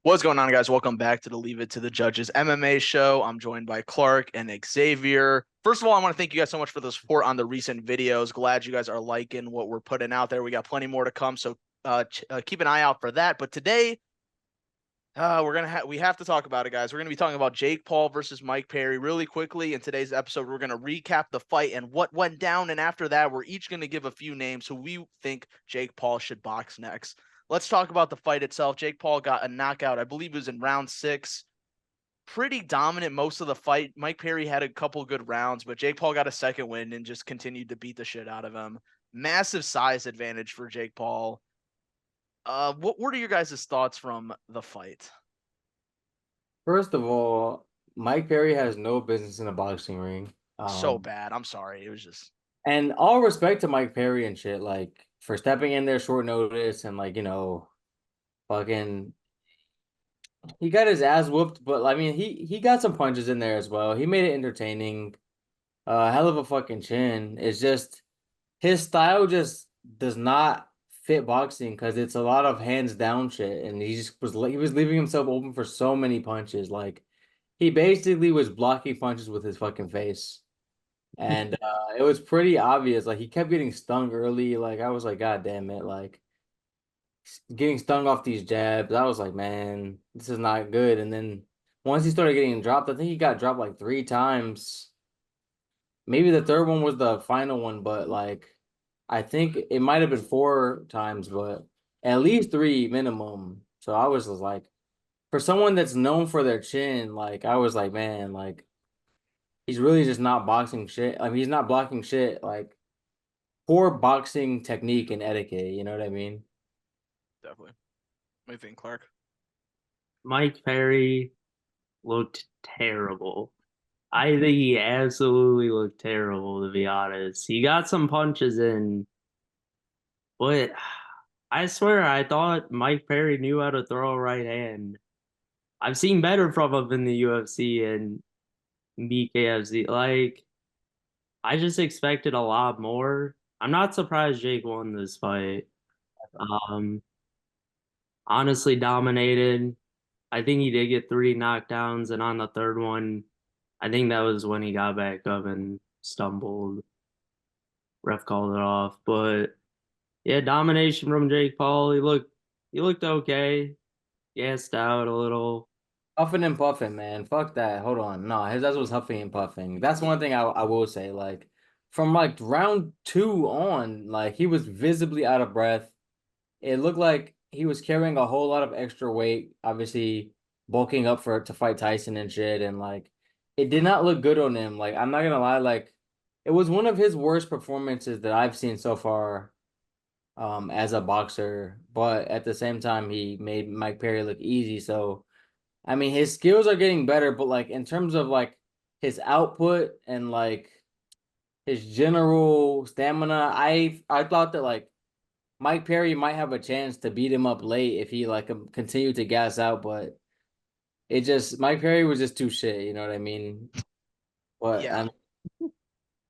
What's going on, guys? Welcome back to the Leave It to the Judges MMA show. I'm joined by Clark and Xavier. First of all, I want to thank you guys so much for the support on the recent videos. Glad you guys are liking what we're putting out there. We got plenty more to come, so keep an eye out for that. But today, we have to talk about it, guys. We're gonna be talking about Jake Paul versus Mike Perry really quickly. In today's episode, we're gonna recap the fight and what went down, and after that, we're each gonna give a few names who we think Jake Paul should box next. Let's talk about the fight itself. Jake Paul got a knockout. I believe it was in round 6. Pretty dominant most of the fight. Mike Perry had a couple good rounds, but Jake Paul got a second win and just continued to beat the shit out of him. Massive size advantage for Jake Paul. What are your guys' thoughts from the fight? First of all, Mike Perry has no business in a boxing ring. So bad. I'm sorry. It was just And all respect to Mike Perry and shit, like for stepping in there short notice and fucking he got his ass whooped, but I mean he got some punches in there as well. He made it entertaining. Hell of a fucking chin. It's just his style just does not fit boxing because it's a lot of hands down shit, and he was leaving himself open for so many punches. Like he basically was blocking punches with his fucking face. And it was pretty obvious. Like he kept getting stung early. Like I was like, God damn it! Like getting stung off these jabs. I was like, man, this is not good. And then once he started getting dropped, I think he got dropped like 3 times. Maybe the third one was the final one, but like I think it might have been 4 times, but at least three minimum. So I was just like, for someone that's known for their chin, like I was like, man, like he's really just not boxing shit. I mean, he's not blocking shit. Like poor boxing technique and etiquette. You know what I mean? definitely. What do you think, Clark? Mike Perry looked terrible. I think he absolutely looked terrible, to be honest. He got some punches in, but I swear I thought Mike Perry knew how to throw a right hand. I've seen better from him in the UFC and BKFC. Like, I just expected a lot more. I'm not surprised Jake won this fight. Um, Honestly dominated. I think he did get 3 knockdowns, and on the third one, I think that was when he got back up and stumbled. Ref called it off. But yeah, domination from Jake Paul. He looked okay. Gassed out a little. Huffing and puffing, man. Fuck that. Hold on. No, his ass was huffing and puffing. That's one thing I will say. Like from like round two on, like he was visibly out of breath. It looked like he was carrying a whole lot of extra weight, obviously bulking up for to fight Tyson and shit, and like it did not look good on him. Like I'm not gonna lie, like it was one of his worst performances that I've seen so far as a boxer, but at the same time he made Mike Perry look easy. So I mean his skills are getting better, but like in terms of like his output and like his general stamina, I thought that like Mike Perry might have a chance to beat him up late if he like continued to gas out, but it just Mike Perry was just too shit, you know what I mean? But Yeah.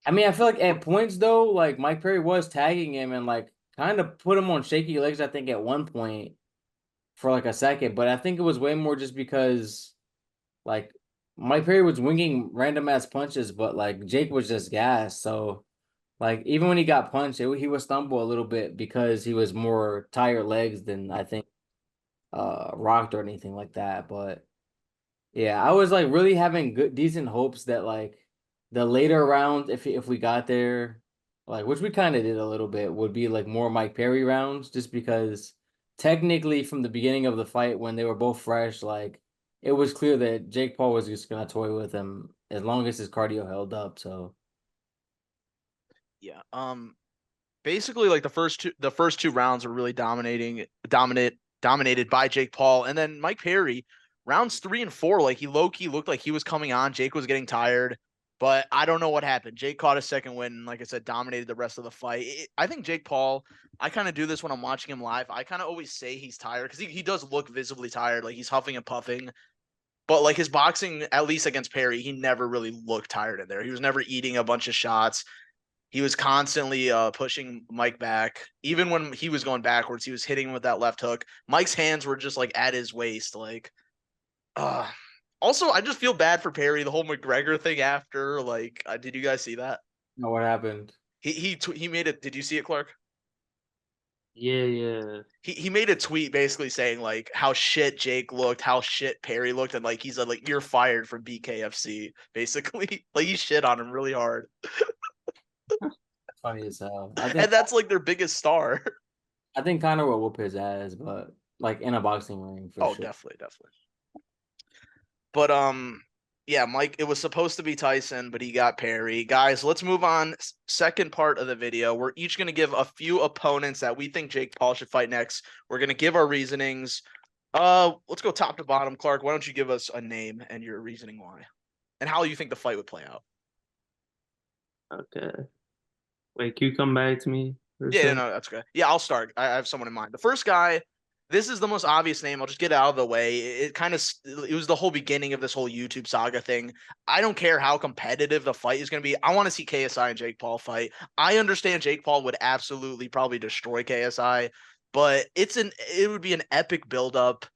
I mean, I feel like at points though, like Mike Perry was tagging him and like kind of put him on shaky legs, I think at one point for like a second, but I think it was way more just because like Mike Perry was winging random ass punches, but like Jake was just gas. So like even when he got punched, he would stumble a little bit because he was more tired legs than I think rocked or anything like that. But yeah, I was like really having good decent hopes that like the later rounds, if we got there, like which we kind of did a little bit, would be like more Mike Perry rounds, just because technically from the beginning of the fight when they were both fresh, like it was clear that Jake Paul was just gonna toy with him as long as his cardio held up. So Yeah. Basically like the first two rounds were really dominated by Jake Paul, and then Mike Perry rounds 3 and 4, like he low key looked like he was coming on. Jake was getting tired, but I don't know what happened. Jake caught a second win, and like I said, dominated the rest of the fight. I think Jake Paul. I kind of do this when I'm watching him live. I kind of always say he's tired because he does look visibly tired, like he's huffing and puffing. But like his boxing, at least against Perry, he never really looked tired in there. He was never eating a bunch of shots. He was constantly pushing Mike back. Even when he was going backwards, he was hitting him with that left hook. Mike's hands were just like at his waist. Like, also, I just feel bad for Perry. The whole McGregor thing after, like, did you guys see that? No, what happened? He made it. Did you see it, Clark? Yeah. He made a tweet basically saying like how shit Jake looked, how shit Perry looked, and like he said like you're fired from BKFC. Basically, like he shit on him really hard, Funny as hell. I and think that's like their biggest star. Conor will whoop his ass, but like in a boxing ring for Oh, sure. definitely. But yeah, Mike. It was supposed to be Tyson, but he got Perry. Guys, let's move on. Second part of the video. We're each gonna give a few opponents that we think Jake Paul should fight next. We're gonna give our reasonings. Let's go top to bottom. Clark, why don't you give us a name and your reasoning why, and how you think the fight would play out? Okay. Wait, can you come back to me? Yeah, no, that's good. Yeah, I'll start. I have someone in mind. The first guy, this is the most obvious name. I'll just get it out of the way. It was the whole beginning of this whole YouTube saga thing. I don't care how competitive the fight is going to be. I want to see KSI and Jake Paul fight. I understand Jake Paul would absolutely probably destroy KSI, but it would be an epic buildup.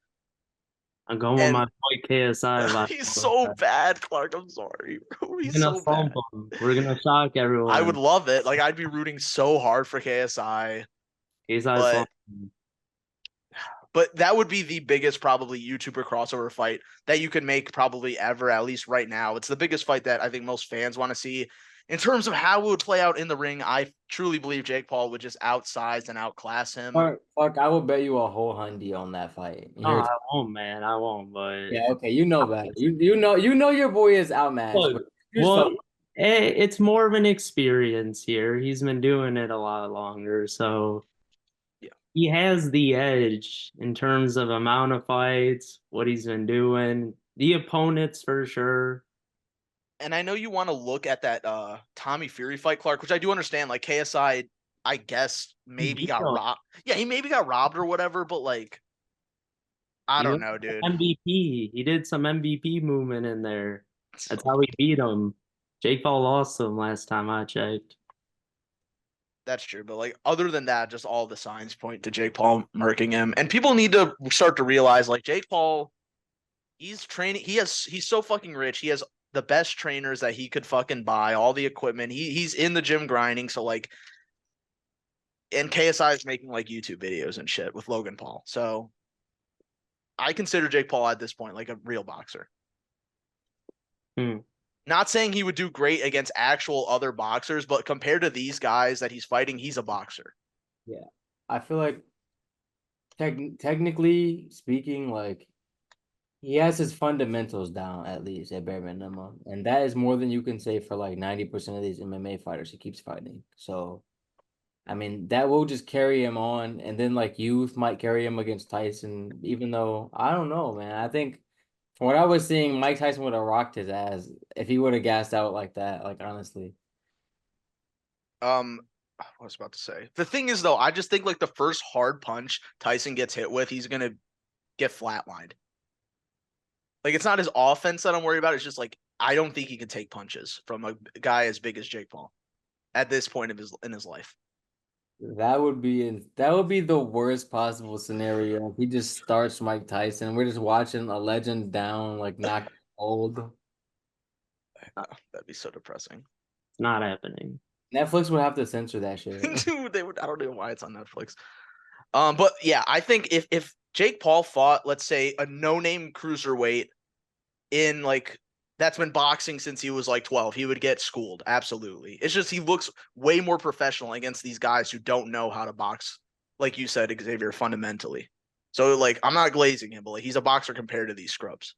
I'm going with my boy KSI. He's so bad, Clark. I'm sorry, bro. He's We're gonna so bad. him. We're gonna shock everyone. I would love it. Like I'd be rooting so hard for KSI. KSI But that would be the biggest probably YouTuber crossover fight that you could make probably ever, at least right now. It's the biggest fight that I think most fans want to see. In terms of how it would play out in the ring, I truly believe Jake Paul would just outsize and outclass him. Fuck, I will bet you a whole hundy on that fight. No, I won't, man. I won't. But yeah, okay, you know that. You know your boy is outmatched. Look, it's more of an experience here. He's been doing it a lot longer, so yeah, he has the edge in terms of amount of fights, what he's been doing, the opponents for sure. And I know you want to look at that Tommy Fury fight, Clark, which I do understand. Like KSI, I guess maybe got robbed. Yeah, he maybe got robbed or whatever. But like, I don't know, dude. MVP. He did some MVP movement in there. That's how he beat him. Jake Paul lost him last time I checked. That's true, but like other than that, just all the signs point to Jake Paul murking him, and people need to start to realize like Jake Paul, he's training. He's so fucking rich. He has the best trainers that he could fucking buy, all the equipment. He's in the gym grinding. So like, and KSI is making like YouTube videos and shit with Logan Paul. So I consider Jake Paul at this point like a real boxer. Not saying he would do great against actual other boxers, but compared to these guys that he's fighting, he's a boxer. Yeah, I feel like technically speaking, like he has his fundamentals down at least at bare minimum, and that is more than you can say for like 90% of these MMA fighters he keeps fighting. So, I mean, that will just carry him on, and then like youth might carry him against Tyson, even though I don't know, man. I think from what I was seeing, Mike Tyson would have rocked his ass if he would have gassed out like that, like honestly. What I was about to say. The thing is though, I just think like the first hard punch Tyson gets hit with, he's gonna get flatlined. Like it's not his offense that I'm worried about. It's just like I don't think he can take punches from a guy as big as Jake Paul at this point of in his life. That would be the worst possible scenario. If he just starts Mike Tyson. We're just watching a legend down, like knocked old. That'd be so depressing. It's not happening. Netflix would have to censor that shit. Dude, they would. I don't know why it's on Netflix. But yeah, I think if Jake Paul fought, let's say, a no-name cruiserweight in like that's been boxing since he was like 12, he would get schooled. Absolutely. It's just he looks way more professional against these guys who don't know how to box, like you said, Xavier, fundamentally. So like I'm not glazing him, but like he's a boxer compared to these scrubs.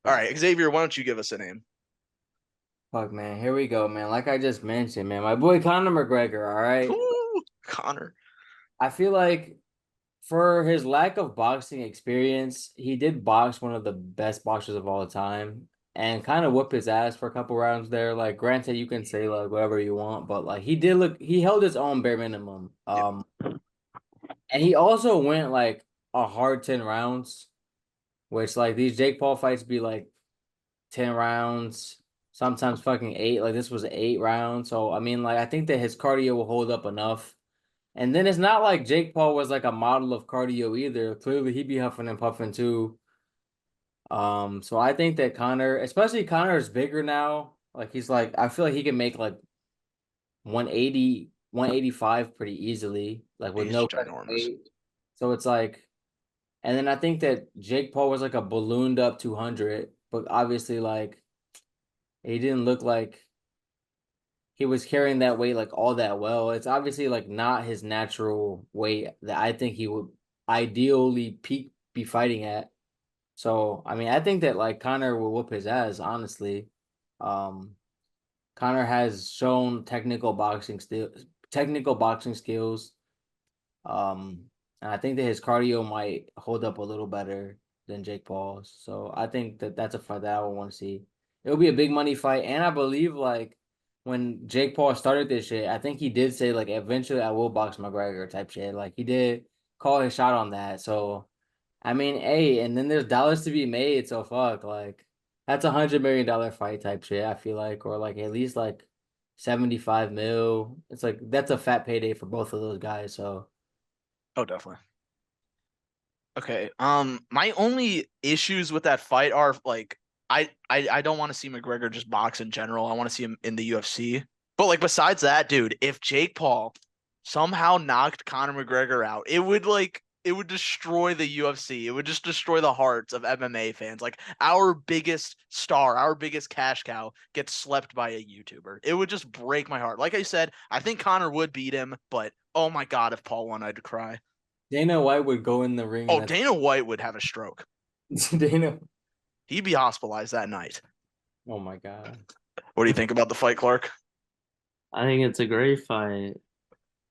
All right, Xavier, why don't you give us a name? Fuck, man, here we go, man. Like I just mentioned, man, my boy Conor McGregor. All right, Ooh, Conor. I feel like for his lack of boxing experience, he did box one of the best boxers of all time and kind of whoop his ass for a couple rounds there. Like, granted, you can say like whatever you want, but like he held his own bare minimum. And he also went like a hard 10 rounds, which like these Jake Paul fights be like 10 rounds, sometimes fucking 8. Like this was 8 rounds. So I mean, like I think that his cardio will hold up enough. And then it's not like Jake Paul was like a model of cardio either. Clearly, he'd be huffing and puffing too. So I think that Connor, especially Connor, is bigger now. Like he's like, I feel like he can make like 180, 185 pretty easily, like with He's no cutting ginormous. weight. So it's like, and then I think that Jake Paul was like a ballooned up 200, but obviously like he didn't look like he was carrying that weight like all that well. It's obviously like not his natural weight that I think he would ideally peak be fighting at. So I mean, I think that like Connor will whoop his ass, honestly. Um, Connor has shown technical boxing skills. And I think that his cardio might hold up a little better than Jake Paul's. So I think that that's a fight that I would want to see. It'll be a big money fight, and I believe like when Jake Paul started this shit, I think he did say like eventually I will box McGregor type shit. Like he did call his shot on that. So I mean, hey, and then there's dollars to be made. So fuck, like that's $100 million fight type shit. I feel like, or like at least like 75 mil. It's like that's a fat payday for both of those guys. So. Oh, definitely. Okay. My only issues with that fight are like I don't want to see McGregor just box in general. I want to see him in the UFC. But like besides that, dude, if Jake Paul somehow knocked Conor McGregor out, it would destroy the UFC. It would just destroy the hearts of MMA fans. Like our biggest star, our biggest cash cow gets slept by a YouTuber. It would just break my heart. Like I said, I think Conor would beat him, but oh my God, if Paul won, I'd cry. Dana White would go in the ring Oh, and Dana White would have a stroke. Dana. He'd be hospitalized that night. Oh my God. What do you think about the fight, Clark? I think it's a great fight.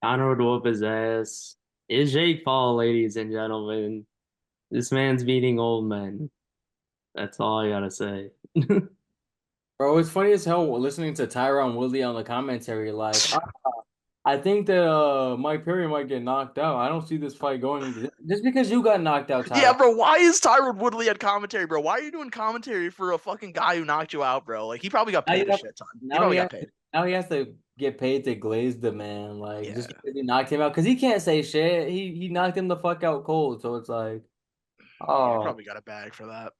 Conor would whoop his ass. It's Jake Paul, ladies and gentlemen. This man's beating old men. That's all I gotta say. Bro, it's funny as hell listening to Tyron Woodley on the commentary. Like, I think that Mike Perry might get knocked out. I don't see this fight going just because you got knocked out, Yeah, Tyron. bro. Why is Tyron Woodley at commentary, bro? Why are you doing commentary for a fucking guy who knocked you out, bro? Like he probably got Now you paid a have, shit ton. He now probably he got has, paid. now he has to get paid to glaze the man, like just Yeah, because he knocked him out, because he can't say shit. He knocked him the fuck out cold. So it's like, yeah. He oh, probably got a bag for that.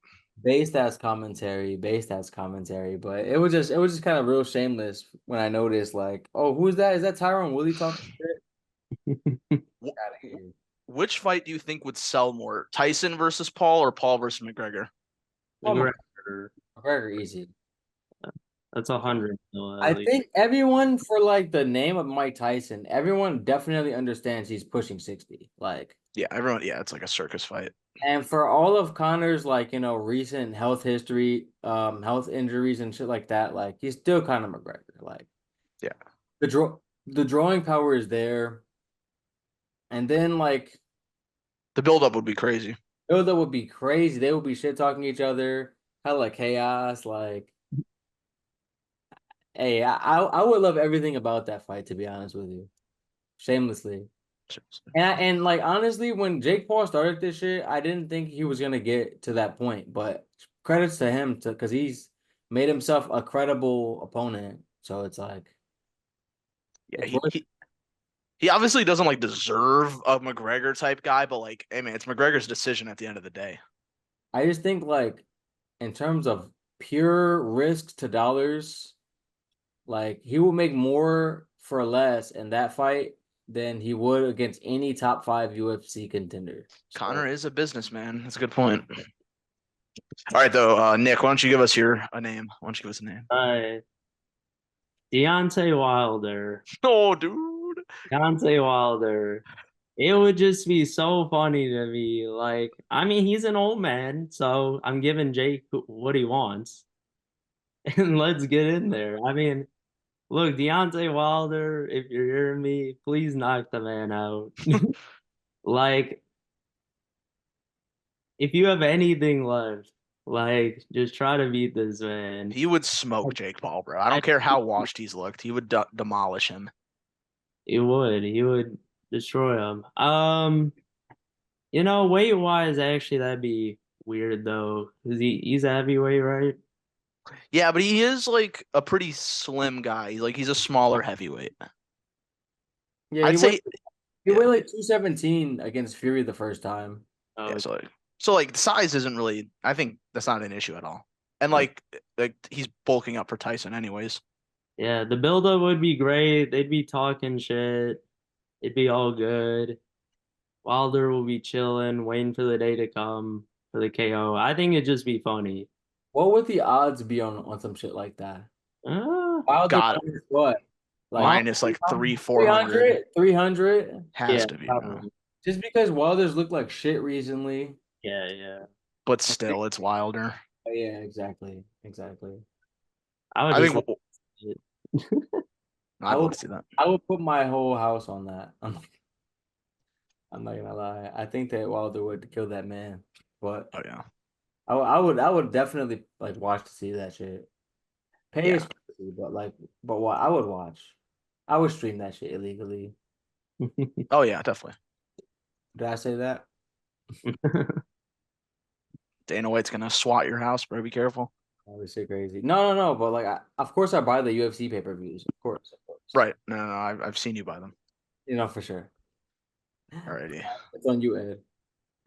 based as commentary, but it was just kind of real shameless when I noticed like, oh, who's that? Is that Tyron Woodley talking shit? Wh- Out of here. Which fight do you think would sell more, Tyson versus Paul or Paul versus McGregor? Oh, McGregor, McGregor easy. that's 100 I at least. think everyone for like the name of Mike Tyson, everyone definitely understands he's pushing 60. Like, Yeah, everyone. Yeah, it's like a circus fight. and for all of Connor's like, recent health history, health injuries and shit like that, like he's still Conor McGregor. Like Yeah, the drawing power is there. And then like the buildup would be crazy. that would be crazy. They would be shit talking each other, hella chaos. Like, hey, I would love everything about that fight, to be honest with you. Shamelessly. And like honestly, when Jake Paul started this shit, I didn't think he was gonna get to that point. But credits to him because he's made himself a credible opponent. So it's like Yeah, it's worth. he obviously doesn't like deserve a McGregor type guy, but like, hey man, it's McGregor's decision at the end of the day. I just think like in terms of pure risk to dollars, like he will make more for less in that fight than he would against any top 5 UFC contender. Connor So is a businessman. That's a good point. All right, though, Nick, why don't you give us a name? Why don't you give us a name? Deontay Wilder. Oh, dude. Deontay Wilder. It would just be so funny to me. Like, I mean, he's an old man, so I'm giving Jake what he wants. And let's get in there. I mean, look, Deontay Wilder, if you're hearing me, please knock the man out. Like, if you have anything left, like, just try to beat this man. He would smoke Jake Paul, bro. I I don't care how washed he's looked. He would demolish him. It would. He would destroy him. Weight wise, actually, that'd be weird though, because he's a heavyweight, right? Yeah, but he is like a pretty slim guy. Like he's a smaller heavyweight. Yeah, I'd say he yeah, weighed like 217 against Fury the first time. yeah. Oh, So like size isn't really. I think that's not an issue at all. And Yeah. like he's bulking up for Tyson anyways. yeah, the buildup would be great. They'd be talking shit. It'd be all good. Wilder will be chilling, waiting for the day to come for the KO. I think it'd just be funny. What would the odds be on some shit like that? Uh, Wilder God, minus what? Like minus like 300-400 300? 300? has yeah, to be. probably. Just because Wilder's looked like shit recently. Yeah, yeah. But still, it's Wilder. Yeah, exactly. Exactly. I would I just think like it. I'd love to see that. I would put my whole house on that. I'm not gonna lie. I think that Wilder would kill that man. But Oh yeah, I would definitely like watch to see that shit. Pay yeah. is crazy, but like but what I would watch. I would stream that shit illegally. Oh yeah, definitely. Did I say that? Dana White's gonna swat your house, bro. Be careful. That was shit crazy. No. But like, of course, I buy the UFC pay-per-views. Of course, of course. Right? No, I've seen you buy them. You know for sure. Alrighty. It's on you, Ed.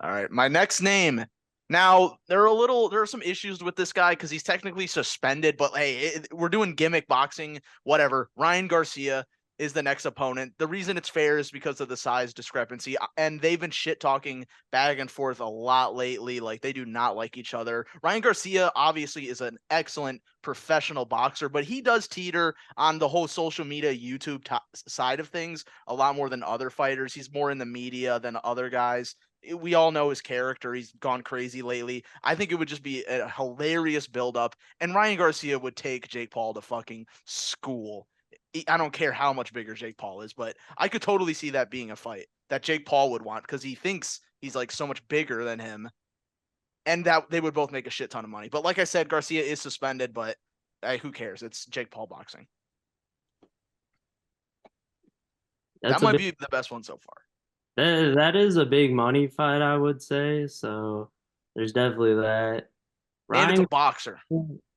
All right. My next name. Now there are some issues with this guy because he's technically suspended, but hey, we're doing gimmick boxing, whatever. Ryan Garcia is the next opponent. The reason it's fair is because of the size discrepancy, and they've been shit talking back and forth a lot lately. Like they do not like each other. Ryan Garcia obviously is an excellent professional boxer, but he does teeter on the whole social media YouTube side of things a lot more than other fighters. He's more in the media than other guys. We all know his character. He's gone crazy lately. I think it would just be a hilarious buildup, and Ryan Garcia would take Jake Paul to fucking school. I don't care how much bigger Jake Paul is, but I could totally see that being a fight that Jake Paul would want because he thinks he's like so much bigger than him, and that they would both make a shit ton of money. But like I said, Garcia is suspended, but who cares? It's Jake Paul boxing. That's That a might big, be the best one so far. that is a big money fight, I would say. So there's definitely that. And it's a Ryan, boxer.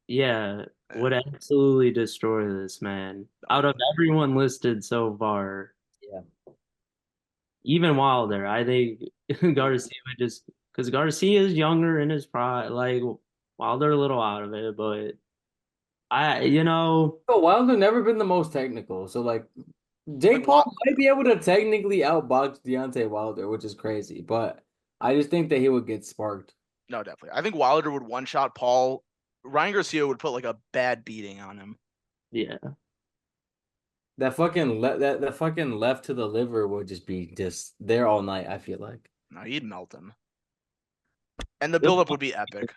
yeah, Yeah. would absolutely destroy this man. Out of everyone listed so far, Yeah. even Wilder, I think Garcia would just because Garcia is younger in his prime. Like Wilder a little out of it, but But Wilder never been the most technical. So like, Jake Like, Paul might be able to technically outbox Deontay Wilder, which is crazy. But I just think that he would get sparked. no, definitely. I think Wilder would one shot Paul. Ryan Garcia would put like a bad beating on him. yeah. That fucking left to the liver would just be just there all night. I feel like. No, he'd melt him. And the buildup would be epic.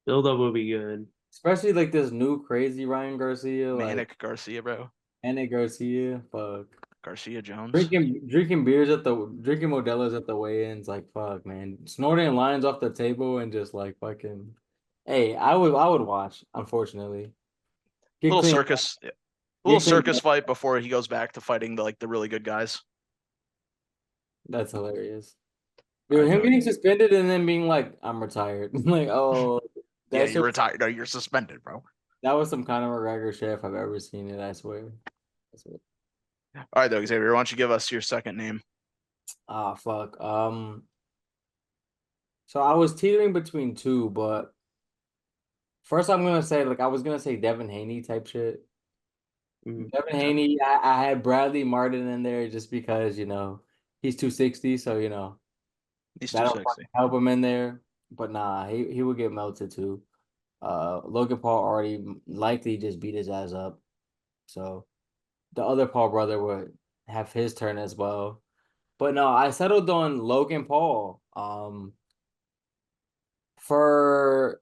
Build-up would be good. Especially like this new crazy Ryan Garcia, like Manic Garcia, bro. Manic Garcia, fuck. Garcia Jones. Drinking drinking Modelo's at the weigh-ins, like fuck, man. Snorting lines off the table and just like fucking. Hey, I would watch. Unfortunately, get Little clean. circus. Get Little clean. circus fight before he goes back to fighting the really good guys. That's hilarious. All Dude, right, him Doug. getting suspended and then being like, "I'm retired." Like, oh, Yeah, that you're shit, retired. No, you're suspended, bro. that was some kind of McGregor shit if I've ever seen it. I swear. I swear. All right, Doug Xavier, why don't you give us your second name? Ah, fuck. So I was teetering between two, but first I'm gonna say like I was gonna say Devin Haney type shit. Mhm. Devin Haney, I had Bradley Martin in there just because he's 260, so He's that'll 260. help him in there. But nah, he would get melted too. Logan Paul already likely just beat his ass up, so the other Paul brother would have his turn as well. But no, I settled on Logan Paul. For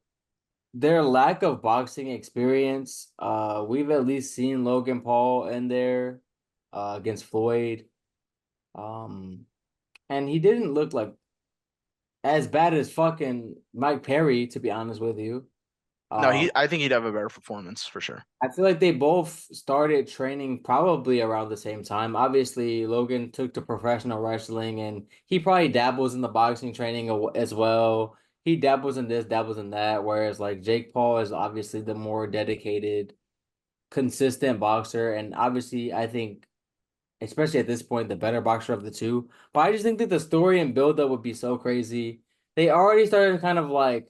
their lack of boxing experience, we've at least seen Logan Paul in there against Floyd. And he didn't look like as bad as fucking Mike Perry, to be honest with you. No, Um, I think he'd have a better performance for sure. I feel like they both started training probably around the same time. Obviously, Logan took to professional wrestling and he probably dabbles in the boxing training as well. he dabbles in this, dabbles in that, whereas like Jake Paul is obviously the more dedicated, consistent boxer, and obviously I think, especially at this point, the better boxer of the two. But I just think that the story and build up would be so crazy. They already started kind of like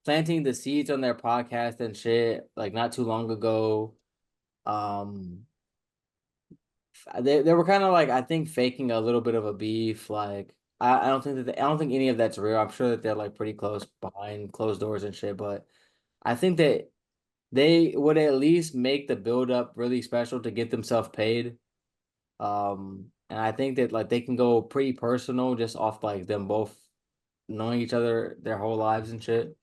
planting the seeds on their podcast and shit, like not too long ago. Um, they were kind of like, I think, faking a little bit of a beef. Like I don't think I don't think any of that's real. I'm sure that they're like pretty close behind closed doors and shit, but I think that they would at least make the build up really special to get themselves paid. And I think that like they can go pretty personal just off like them both knowing each other their whole lives and shit.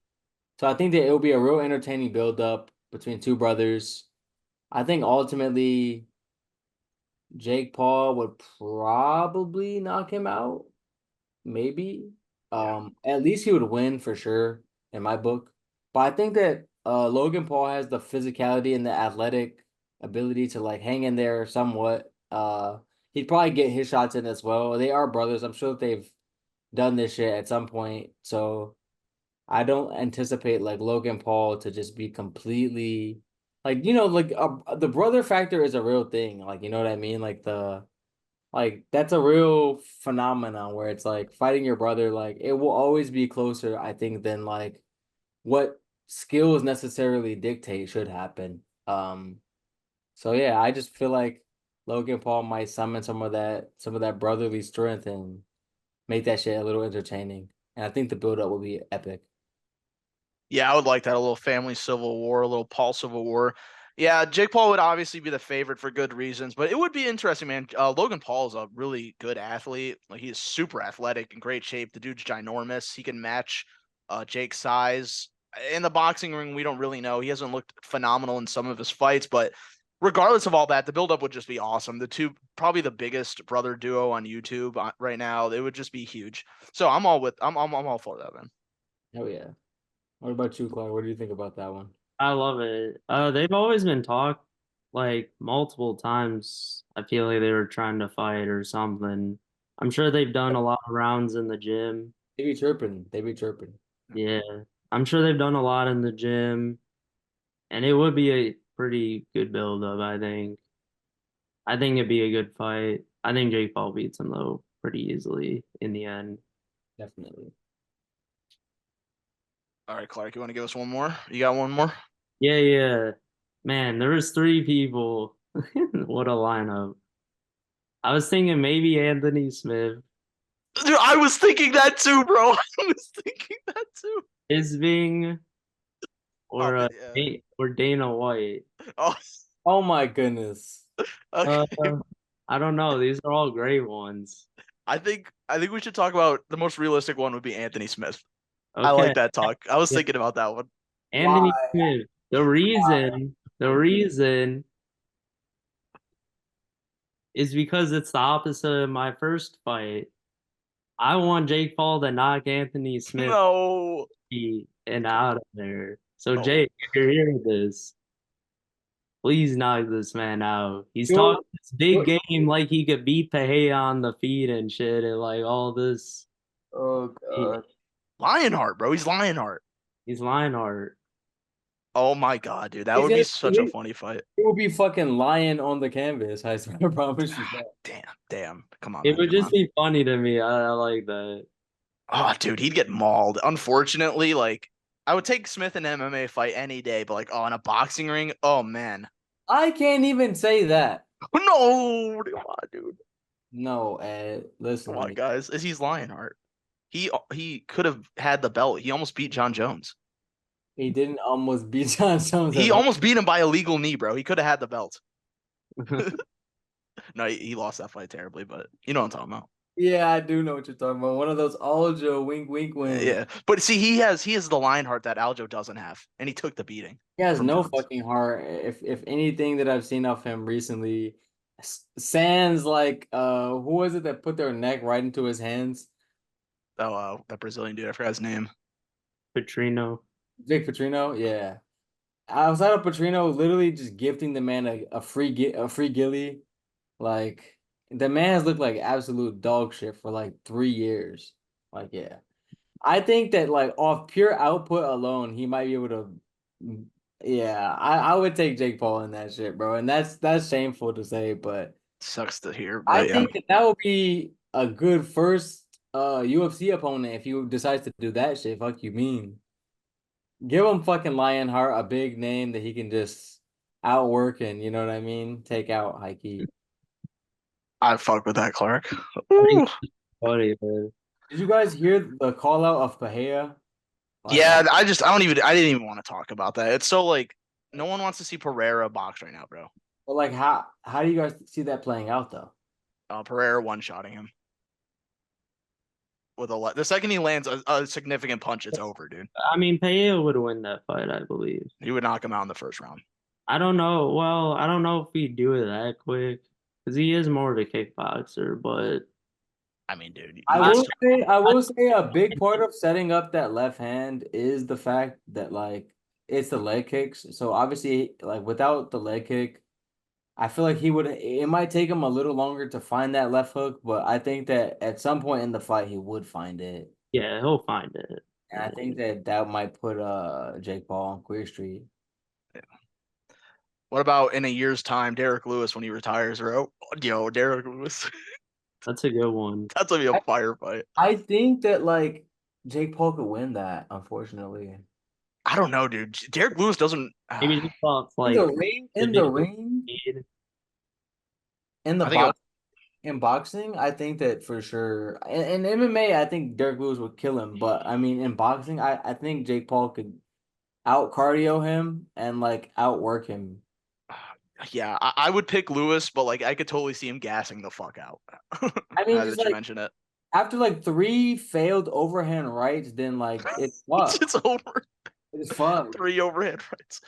So I think that it'll be a real entertaining build up between two brothers. I think ultimately Jake Paul would probably knock him out, maybe. At least he would win for sure in my book. But I think that Logan Paul has the physicality and the athletic ability to like hang in there somewhat. He'd probably get his shots in as well. They are brothers. I'm sure that they've done this shit at some point. So I don't anticipate like Logan Paul to just be completely like like the brother factor is a real thing. Like you know what I mean? Like that's a real phenomenon where it's like fighting your brother, like it will always be closer, I think, than like what skills necessarily dictate should happen. So yeah, I just feel like Logan Paul might summon some of that brotherly strength and make that shit a little entertaining. And I think the build up will be epic. Yeah, I would like that. A little family civil war, a little Paul civil war. Yeah, Jake Paul would obviously be the favorite for good reasons, but it would be interesting, man. Logan Paul is a really good athlete. Like he is super athletic, in great shape. The dude's ginormous. He can match Jake's size. In the boxing ring, we don't really know. He hasn't looked phenomenal in some of his fights, but regardless of all that, the buildup would just be awesome. The two, probably the biggest brother duo on YouTube right now. It would just be huge. So I'm all for that, man. Oh yeah. What about you, Clark? What do you think about that one? I love it. They've always been talked like multiple times. I feel like they were trying to fight or something. I'm sure they've done a lot of rounds in the gym. They be chirping. They be chirping. Yeah, I'm sure they've done a lot in the gym, and it would be a pretty good build up, I think. I think it'd be a good fight. I think Jake Paul beats him though pretty easily in the end. Definitely. All right, Clark, you want to give us one more? You got one more? Yeah, yeah. Man, there was three people. What a lineup. I was thinking maybe Anthony Smith, Dude, I was thinking that too, bro. I was thinking that too. Isbing, Oh, or but yeah. or Dana White. Oh, Oh my goodness. Uh, okay. I don't know. These are all great ones. I think we should talk about the most realistic one would be Anthony Smith. I Okay, like that talk. I was yeah. thinking about that one. Why? Anthony Smith. The reason is because it's the opposite of my first fight. I want Jake Paul to knock Anthony Smith No. and out of there. So Oh, Jake, if you're hearing this, please knock this man out. He's Yo, talking this big what? game like he could beat Pereira on the feet and shit and like all this. Oh He, god. Lionheart, bro. He's Lionheart. he's Lionheart. Oh my god, dude. That He's would be gonna such a he, funny fight. he will be fucking lying on the canvas. I swear, I promise you that. Damn. Come on, It man. would Come just on. be funny to me. I like that. Oh, dude, he'd get mauled. Unfortunately, like I would take Smith in an MMA fight any day, but like, oh, in a boxing ring, oh man. I can't even say that. No, come on, dude. No, Ed, listen Come to on, me. guys. He's Lionheart. He could have had the belt. He almost beat John Jones. He didn't almost beat John Jones He at all. almost beat him by a legal knee, bro. He could have had the belt. No, he lost that fight terribly, but you know what I'm talking about. Yeah, I do know what you're talking about. One of those Aljo wink wink wins. Yeah, but see, he has the Lionheart that Aljo doesn't have, and he took the beating He has from no Jones. fucking heart. If anything that I've seen of him recently, Sans like who was it that put their neck right into his hands? Oh, that Brazilian dude, I forgot his name. Petrino. Vic Petrino, yeah. Outside of Petrino, literally just gifting the man a free gilly, like the man has looked like absolute dog shit for like 3 years. Like, yeah. I think that like off pure output alone, he might be able to. Yeah, I would take Jake Paul in that shit, bro, and that's shameful to say, but Sucks to hear, I but yeah. think that would be a good first UFC opponent if he decides to do that shit. Fuck you mean? Give him fucking Lionheart, a big name that he can just outwork and you know what I mean, take out Heike. I fuck with that, Clark. I think Ooh. it's funny, man. Did you guys hear the call out of Pahea? Yeah, I didn't even want to talk about that. It's so like no one wants to see Pereira box right now, bro. But like how do you guys see that playing out though? Pereira one-shotting him with the second he lands a significant punch, it's over, dude. I mean, Pereira would win that fight, I believe. He would knock him out in the first round. I don't know. Well, I don't know if he'd do it that quick because he is more of a kickboxer, but I mean, dude, I will say a big part of setting up that left hand is the fact that like it's the leg kicks. So obviously, like without the leg kick, I feel like it might take him a little longer to find that left hook, but I think that at some point in the fight he would find it. yeah, he'll find it. And I think that might put Jake Paul on Queer Street. What about in a year's time, Derek Lewis when he retires, bro? Yo, Derek Lewis. That's a good one. That's gonna be a firefight. I think that like Jake Paul could win that, unfortunately. I don't know, dude. Derek Lewis doesn't. Maybe just thoughts like In the ring, in the I think box, in boxing, I think that for sure. In MMA, I think Derek Lewis would kill him. But I mean, in boxing, I think Jake Paul could out cardio him and like outwork him. Yeah, I would pick Lewis, but like I could totally see him gassing the fuck out. I mean, now just that you like mention it, after like 3 failed overhand rights, then like it's fucked. it's over. It's fucked. 3 overhand rights.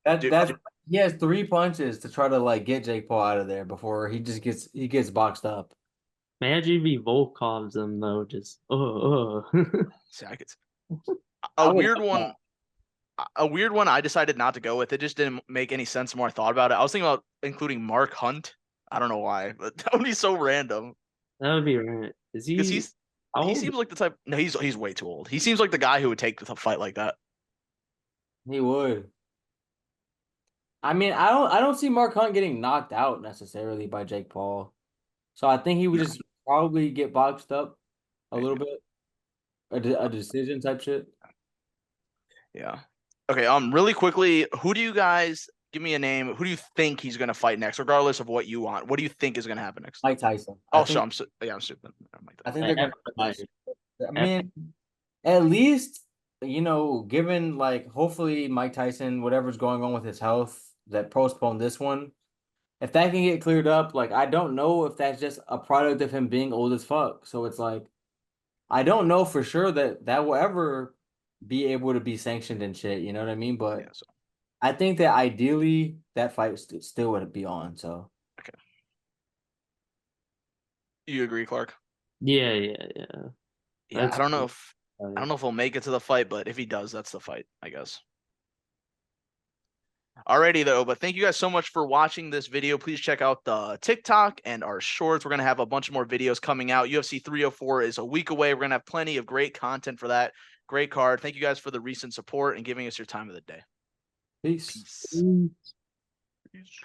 That's he has 3 punches to try to like get Jake Paul out of there before he gets boxed up. Imagine if he Volkovs him though, just See, I could. A weird one. A weird one I decided not to go with. It just didn't make any sense the more I thought about it. I was thinking about including Mark Hunt. I don't know why, but that would be so random. That would be right. Is he? Because he seems like the type. No, he's way too old. He seems like the guy who would take a fight like that. He would. I mean, I don't see Mark Hunt getting knocked out necessarily by Jake Paul. So I think he would just probably get boxed up a little bit. A decision type shit. Yeah. Okay. Really quickly, who do you guys give me a name? Who do you think he's gonna fight next, regardless of what you want? What do you think is gonna happen next? Mike Tyson. Oh, sure. I'm stupid. I think they're gonna fight. I mean, at least, given like hopefully Mike Tyson, whatever's going on with his health that postponed this one, if that can get cleared up, like I don't know if that's just a product of him being old as fuck. So it's like I don't know for sure that will ever be able to be sanctioned and shit. You know what I mean? But Yeah, so. I think that ideally that fight still would be on. So okay, you agree, Clark? Yeah. Yeah, I don't know if he'll make it to the fight, but if he does, that's the fight, I guess. Alrighty though, but thank you guys so much for watching this video. Please check out the TikTok and our shorts. We're gonna have a bunch more videos coming out. UFC 304 is a week away. We're gonna have plenty of great content for that. Great card. Thank you guys for the recent support and giving us your time of the day. peace. Peace.